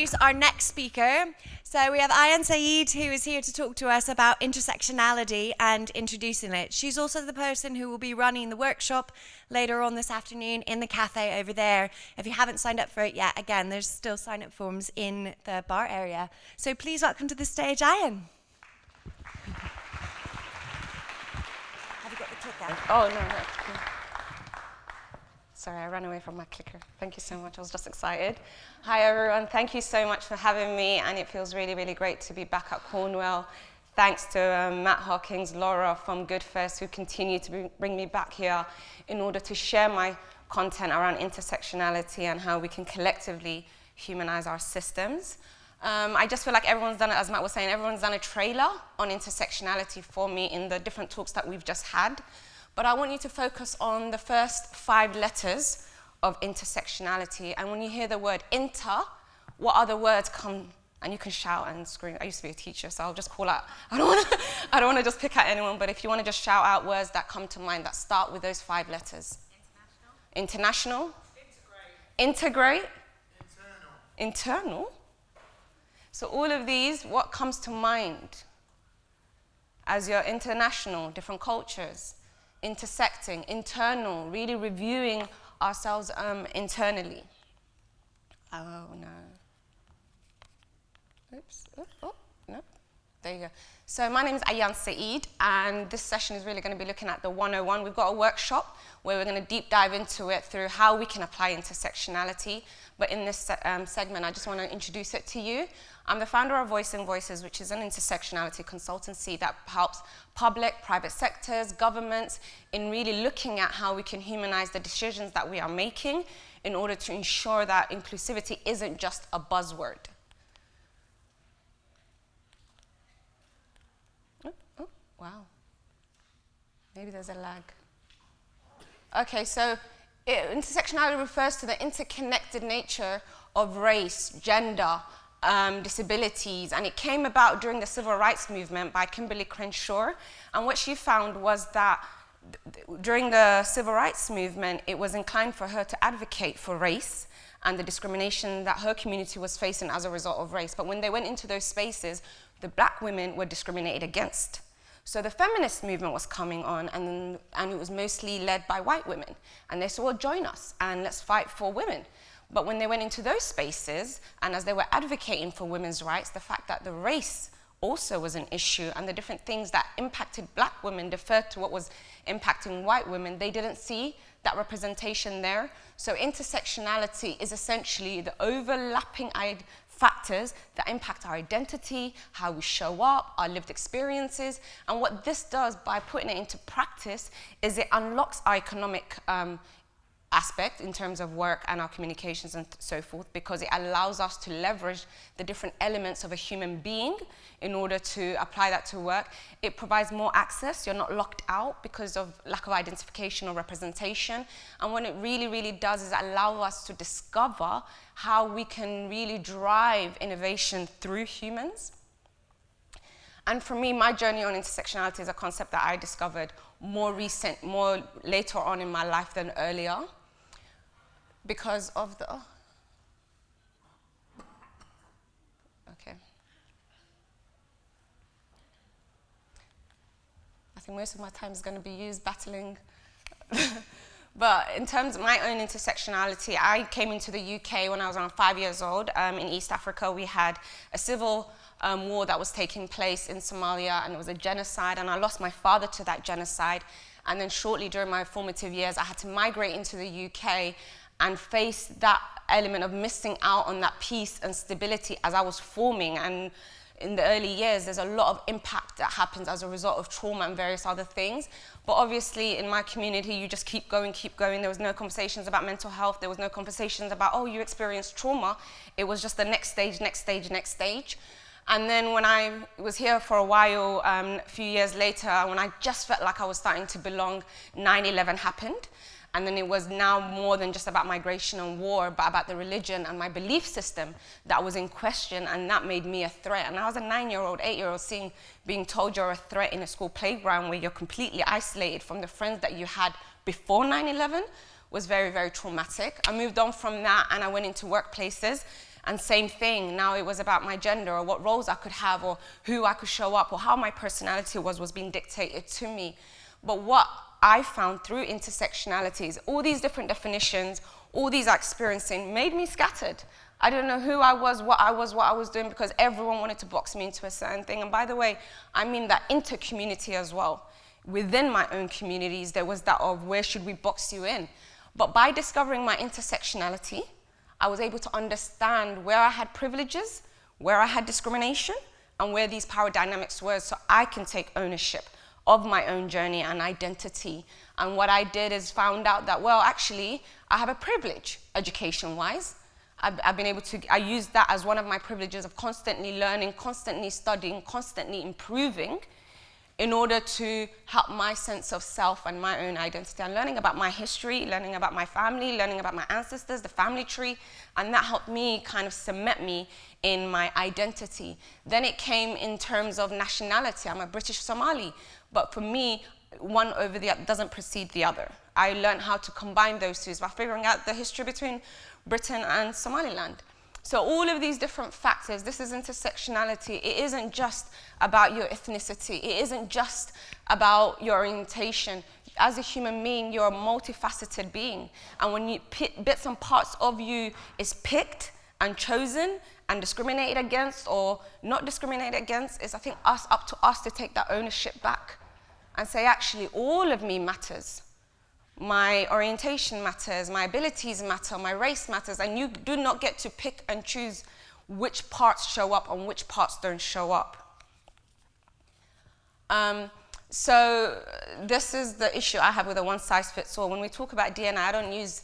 introduce our next speaker. So we have Ayan Said, who is here to talk to us about intersectionality and introducing it. She's also the person who will be running the workshop later on this afternoon in the cafe over there. If you haven't signed up for it yet, again, there's still sign-up forms in the bar area. So please welcome to the stage, Ayan. Have you got the clicker? Oh, no. Sorry, I ran away from my clicker. Thank you so much. I was just excited. Hi, everyone. Thank you so much for having me, and it feels really, really great to be back at Cornwall. Thanks to Matt Hawkins, Laura from Good First, who continue to bring me back here in order to share my content around intersectionality and how we can collectively humanize our systems. I just feel like everyone's done it, as Matt was saying, everyone's done a trailer on intersectionality for me in the different talks that we've just had. But I want you to focus on the first 5 letters of intersectionality. And when you hear the word inter, what other words come? And you can shout and scream. I used to be a teacher, so I'll just call out. I don't want to just pick out anyone, but if you want to just shout out words that come to mind that start with those 5 letters. International. Integrate. Internal. So all of these, what comes to mind as you're international, different cultures? Intersecting, internal, really reviewing ourselves internally. Oh, no. Oops. Oh, no. There you go. So my name is Ayan Said, and this session is really going to be looking at the 101. We've got a workshop where we're going to deep dive into it through how we can apply intersectionality. But in this segment, I just want to introduce it to you. I'm the founder of Voicing Voices, which is an intersectionality consultancy that helps public, private sectors, governments in really looking at how we can humanize the decisions that we are making in order to ensure that inclusivity isn't just a buzzword. Oh, wow. Maybe there's a lag. Okay, so intersectionality refers to the interconnected nature of race, gender, disabilities, and it came about during the civil rights movement by Kimberly Crenshaw. And what she found was that during the civil rights movement, it was inclined for her to advocate for race and the discrimination that her community was facing as a result of race. But when they went into those spaces, the black women were discriminated against. So the feminist movement was coming on, and it was mostly led by white women. And they said, well, join us, and let's fight for women. But when they went into those spaces, and as they were advocating for women's rights, the fact that the race also was an issue, and the different things that impacted black women deferred to what was impacting white women, they didn't see that representation there. So intersectionality is essentially the overlapping factors that impact our identity, how we show up, our lived experiences. And what this does by putting it into practice is it unlocks our economic aspect in terms of work and our communications and so forth, because it allows us to leverage the different elements of a human being in order to apply that to work. It provides more access. You're not locked out because of lack of identification or representation. And what it really, really does is allow us to discover how we can really drive innovation through humans. And for me, my journey on intersectionality is a concept that I discovered more later on in my life than earlier, because of the, okay. I think most of my time is going to be used battling. But in terms of my own intersectionality, I came into the UK when I was around 5 years old. In East Africa, we had a civil war that was taking place in Somalia, and it was a genocide, and I lost my father to that genocide. And then shortly during my formative years, I had to migrate into the UK and face that element of missing out on that peace and stability as I was forming. And in the early years, there's a lot of impact that happens as a result of trauma and various other things. But obviously, in my community, you just keep going, keep going. There was no conversations about mental health. There was no conversations about, oh, you experienced trauma. It was just the next stage, next stage, next stage. And then when I was here for a while, a few years later, when I just felt like I was starting to belong, 9/11 happened. And then it was now more than just about migration and war, but about the religion and my belief system that was in question, and that made me a threat. And I was a 9-year-old, 8-year-old being told you're a threat in a school playground where you're completely isolated from the friends that you had before 9/11 was very, very traumatic. I moved on from that and I went into workplaces And same thing, now it was about my gender or what roles I could have or who I could show up or how my personality was being dictated to me. But what I found through intersectionality is all these different definitions, all these experiencing made me scattered. I didn't know who I was, what I was doing, because everyone wanted to box me into a certain thing. And by the way, I mean that inter-community as well. Within my own communities, there was that of where should we box you in? But by discovering my intersectionality, I was able to understand where I had privileges, where I had discrimination, and where these power dynamics were, so I can take ownership of my own journey and identity. And what I did is found out that, well, actually, I have a privilege, education-wise. I've been able to, I use that as one of my privileges of constantly learning, constantly studying, constantly improving in order to help my sense of self and my own identity. And learning about my history, learning about my family, learning about my ancestors, the family tree, and that helped me kind of cement me in my identity. Then it came in terms of nationality. I'm a British Somali, but for me, one over the other doesn't precede the other. I learned how to combine those two by figuring out the history between Britain and Somaliland. So all of these different factors, this is intersectionality. It isn't just about your ethnicity. It isn't just about your orientation. As a human being, you're a multifaceted being. And when you bits and parts of you is picked and chosen and discriminated against or not discriminated against, it's, I think, up to us to take that ownership back and say, actually, all of me matters. My orientation matters, my abilities matter, my race matters, and you do not get to pick and choose which parts show up and which parts don't show up. So this is the issue I have with a one-size-fits-all. When we talk about DNA, I don't use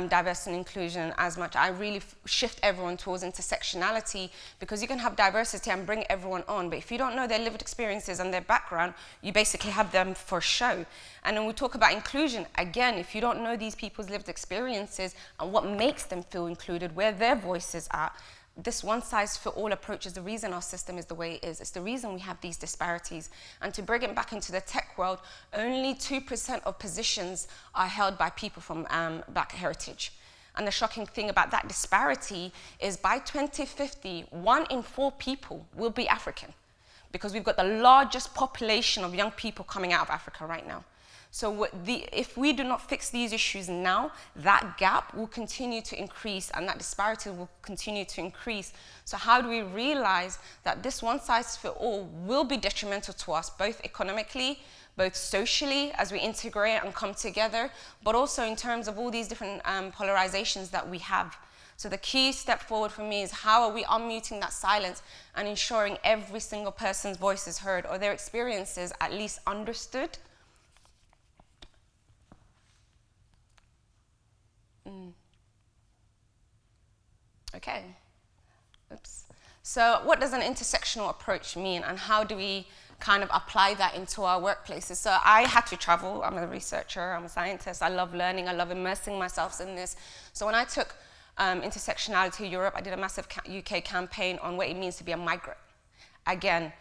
diversity and inclusion as much. I really shift everyone towards intersectionality, because you can have diversity and bring everyone on, but if you don't know their lived experiences and their background, you basically have them for show. And when we talk about inclusion, again, if you don't know these people's lived experiences and what makes them feel included, where their voices are, this one-size-fits-all approach is the reason our system is the way it is. It's the reason we have these disparities. And to bring it back into the tech world, only 2% of positions are held by people from Black heritage. And the shocking thing about that disparity is by 2050, 1 in 4 people will be African, because we've got the largest population of young people coming out of Africa right now. So if we do not fix these issues now, that gap will continue to increase and that disparity will continue to increase. So how do we realize that this one-size-fits-all will be detrimental to us, both economically, both socially, as we integrate and come together, but also in terms of all these different polarizations that we have. So the key step forward for me is how are we unmuting that silence and ensuring every single person's voice is heard or their experiences at least understood. Okay, oops. So what does an intersectional approach mean, and how do we kind of apply that into our workplaces? So I had to travel. I'm a researcher, I'm a scientist. I love learning, I love immersing myself in this. So when I took Intersectionality Europe, I did a massive UK campaign on what it means to be a migrant. Again,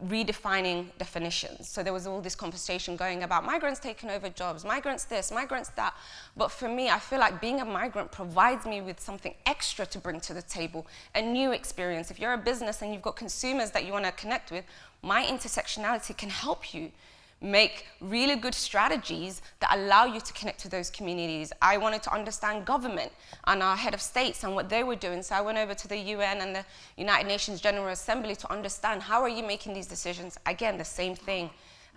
redefining definitions. So there was all this conversation going about migrants taking over jobs, migrants this, migrants that. But for me, I feel like being a migrant provides me with something extra to bring to the table, a new experience. If you're a business and you've got consumers that you want to connect with, my intersectionality can help you make really good strategies that allow you to connect to those communities. I wanted to understand government and our head of states and what they were doing. So I went over to the UN and the United Nations General Assembly to understand how are you making these decisions. Again, the same thing,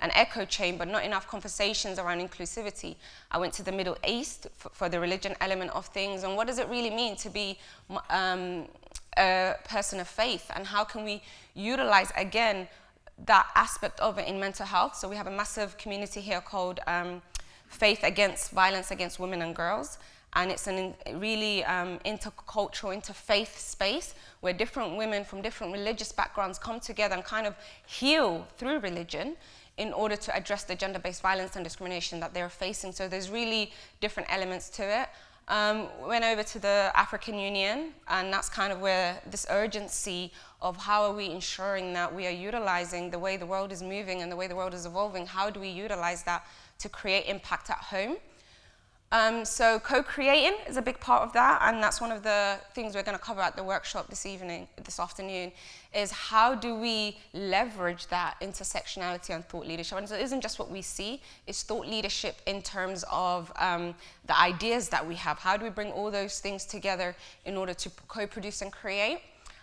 an echo chamber, not enough conversations around inclusivity. I went to the Middle East for the religion element of things, and what does it really mean to be a person of faith, and how can we utilize, again, that aspect of it in mental health. So we have a massive community here called Faith Against Violence Against Women and Girls, and it's a really intercultural, interfaith space where different women from different religious backgrounds come together and kind of heal through religion in order to address the gender-based violence and discrimination that they're facing. So there's really different elements to it. Went over to the African Union, and that's kind of where this urgency of how are we ensuring that we are utilizing the way the world is moving and the way the world is evolving, how do we utilize that to create impact at home? So co-creating is a big part of that, and that's one of the things we're going to cover at the workshop this afternoon, is how do we leverage that intersectionality and thought leadership. And so it isn't just what we see, it's thought leadership in terms of the ideas that we have. How do we bring all those things together in order to co-produce and create?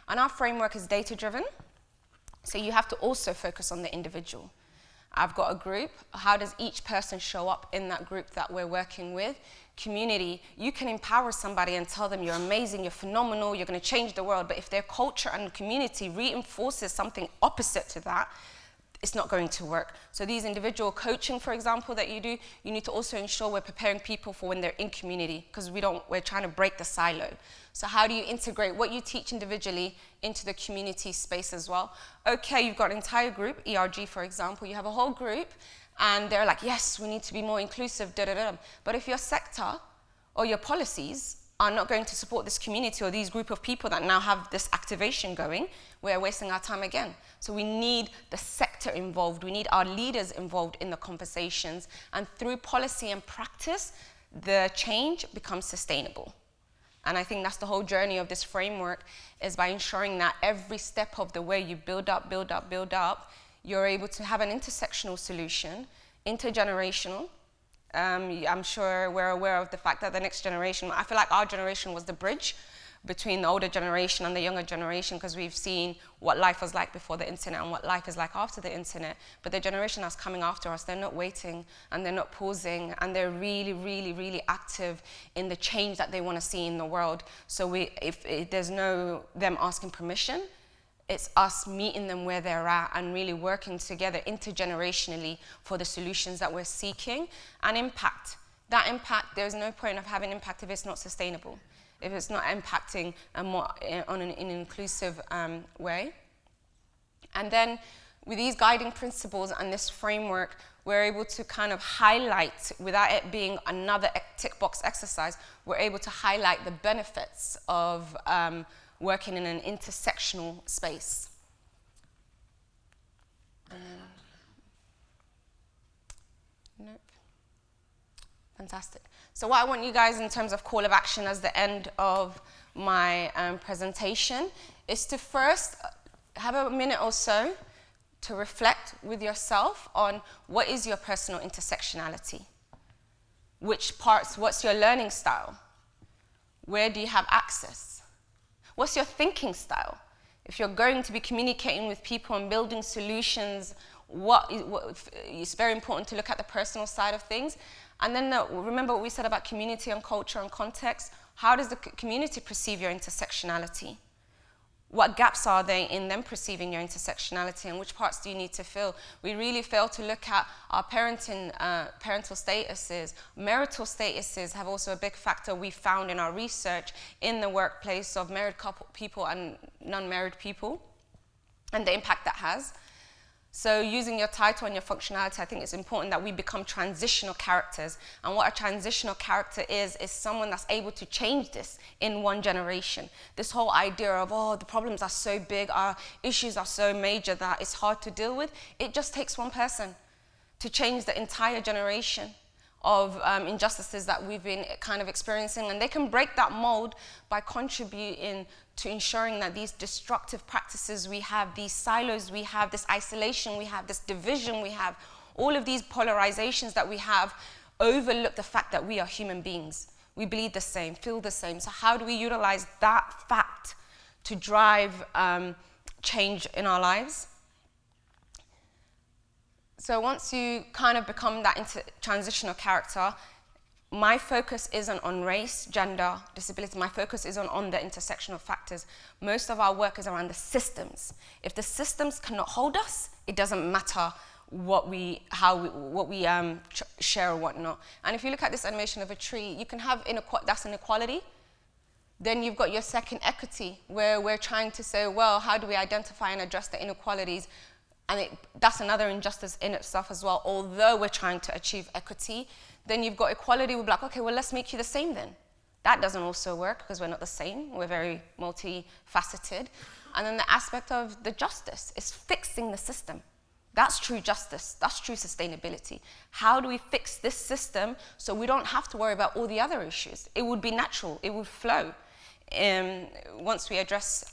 And our framework is data-driven, so you have to also focus on the individual. I've got a group. How does each person show up in that group that we're working with? Community, you can empower somebody and tell them you're amazing, you're phenomenal, you're going to change the world, but if their culture and community reinforces something opposite to that, it's not going to work. So these individual coaching, for example, that you do, you need to also ensure we're preparing people for when they're in community, because we're trying to break the silo. So how do you integrate what you teach individually into the community space as well? Okay, you've got an entire group, ERG for example, you have a whole group, and they're like, yes, we need to be more inclusive, da-da-da. But if your sector or your policies are not going to support this community or these group of people that now have this activation going, we're wasting our time again. So we need the sector involved, we need our leaders involved in the conversations, and through policy and practice, the change becomes sustainable. And I think that's the whole journey of this framework, is by ensuring that every step of the way you build up, you're able to have an intersectional solution, intergenerational. I'm sure we're aware of the fact that the next generation, I feel like our generation was the bridge between the older generation and the younger generation, because we've seen what life was like before the internet and what life is like after the internet. But the generation that's coming after us, they're not waiting and they're not pausing, and they're really, really, really active in the change that they want to see in the world. So if there's no them asking permission, it's us meeting them where they're at and really working together intergenerationally for the solutions that we're seeking. And impact. That impact, there's no point of having impact if it's not sustainable, if it's not impacting on an inclusive way. And then with these guiding principles and this framework, we're able to kind of highlight, without it being another tick box exercise, we're able to highlight the benefits of working in an intersectional space. Nope. Fantastic. So what I want you guys in terms of call of action as the end of my presentation is to first have a minute or so to reflect with yourself on what is your personal intersectionality. Which parts, what's your learning style? Where do you have access? What's your thinking style? If you're going to be communicating with people and building solutions, it's very important to look at the personal side of things. And then remember what we said about community and culture and context. How does the community perceive your intersectionality? What gaps are there in them perceiving your intersectionality, and which parts do you need to fill? We really fail to look at our parental statuses. Marital statuses have also a big factor we found in our research in the workplace of married people and non-married people, and the impact that has. So using your title and your functionality, I think it's important that we become transitional characters. And what a transitional character is someone that's able to change this in one generation. This whole idea of, oh, the problems are so big, our issues are so major that it's hard to deal with. It just takes one person to change the entire generation of injustices that we've been kind of experiencing. And they can break that mold by contributing to ensuring that these destructive practices we have, these silos we have, this isolation we have, this division we have, all of these polarizations that we have, overlook the fact that we are human beings. We bleed the same, feel the same. So how do we utilize that fact to drive change in our lives? So once you kind of become that transitional character, my focus isn't on race, gender, disability. My focus is on the intersectional factors. Most of our work is around the systems. If the systems cannot hold us, it doesn't matter what we share or whatnot. And if you look at this animation of a tree, you can have that's inequality. Then you've got your second, equity, where we're trying to say, well, how do we identify and address the inequalities? And that's another injustice in itself as well. Although we're trying to achieve equity, then you've got equality. We're like, okay, well, let's make you the same then. That doesn't also work because we're not the same. We're very multifaceted. And then the aspect of the justice is fixing the system. That's true justice. That's true sustainability. How do we fix this system so we don't have to worry about all the other issues? It would be natural. It would flow once we address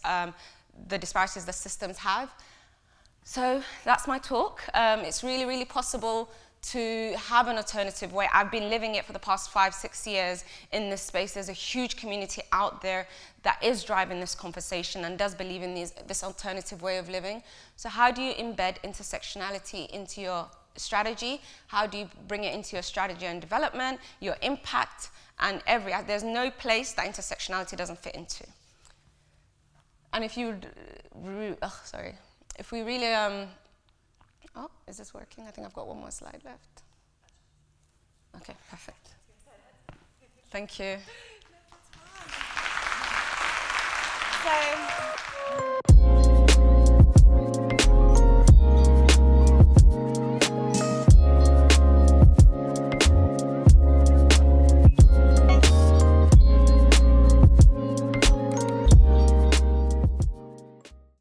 the disparities that systems have. So that's my talk. It's really, really possible to have an alternative way. I've been living it for the past 5-6 years in this space. There's a huge community out there that is driving this conversation and does believe in this alternative way of living. So how do you embed intersectionality into your strategy? How do you bring it into your strategy and development, your impact, and there's no place that intersectionality doesn't fit into. And if you, if we really, oh, is this working? I think I've got one more slide left. Okay, perfect. Thank you. So